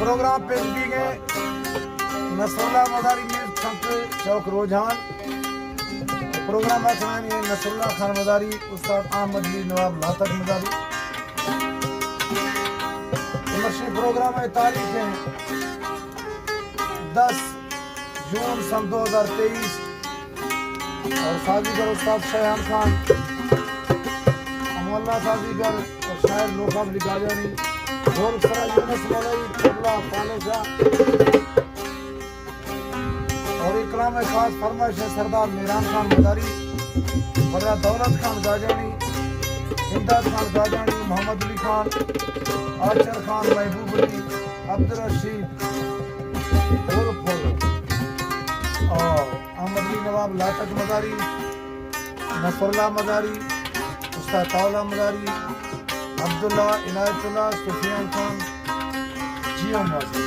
Programme पेश की गए नसरुल्लाह मदारी मीर संत चौक रोजान। प्रोग्राम में नसरुल्लाह खान मदारी, उस्ताद अहमद अली नवाब लातक मदारी। प्रोग्राम में तारीख है 10 जून सन 2023 और साजीगर उस्ताद शहयान खान, अमोल्ला साजीगर और शायर लोखा गाजानी, ढोलसरा यूनुस मौलवी अब्दुल्ला पालेशाह और इकराम खास फरमाइश है सरदार मीरान खान मदारी, बड़ा दौलत खान गाजानी, इमदाद खान गाजानी, मोहम्मद अली खान, आचर खान, महबूब अली, अब्दुल रशीद और अहमद अली नवाब लातक मदारी, नसरुल्लाह मदारी, उस्ताद ताउला मदारी, अब्दुल्ला, इनायतुल्लाह, सुफियान खान, जियो मदारी,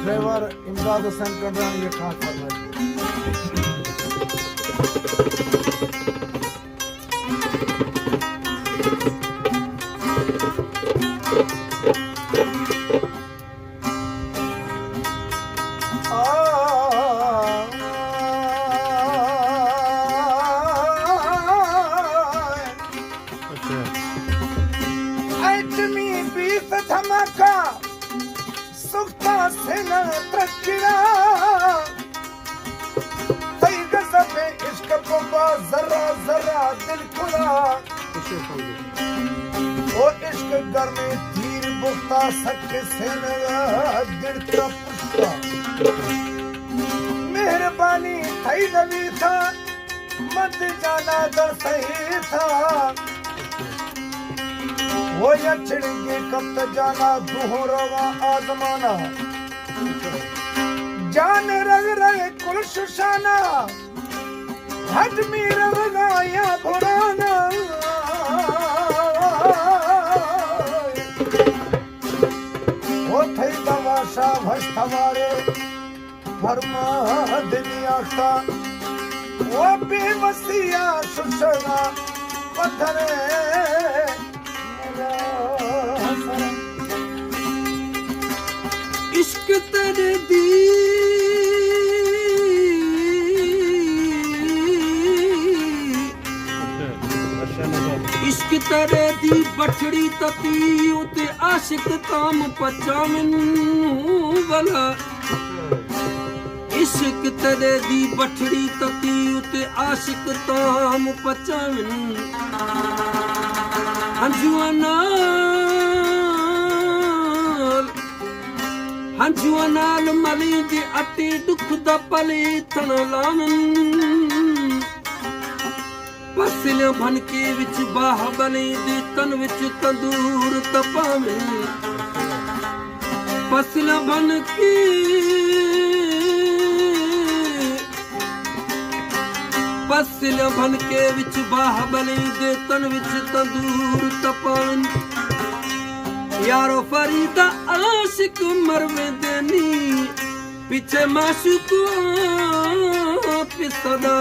ड्राइवर इमदाद हुसैन कंडरानी। ये खास फरमाइश धमाका सुखता से न प्रकिरा तई गज़बे इश्क बम्बा जरा जरा दिल खुला ओ इश्क घर में धीर बुख्ता सके से न दिल का पुष्टा मेहरबानी थई नवी था मत जाना दर सही था वो या छिड़के कब तक जाना दुहरवा आजमाना जान रग रहे कुल शुशाना हजमी रवगा या भुराना वो थई तमाशा भश थवारे फरमा दुनिया का वो बेबसिया शुशना पत्थरे इश्क तेरे दी इश्क तेरे दी बछड़ी तती उते आशिक काम पचावन वाला इश्क तेरे दी बछड़ी तती उते आशिक काम पचावन हंजुआ नाल मली दे अटे दुख दा पले थन लावन पसिल भन के विच बाह बले दे तन विच तंदूर तपावे पसिल भन के विच बाह बले दे तन विच तंदूर तपावन यारो फरीदा आशिक मरवे देनी पीछे माशूक पिसदा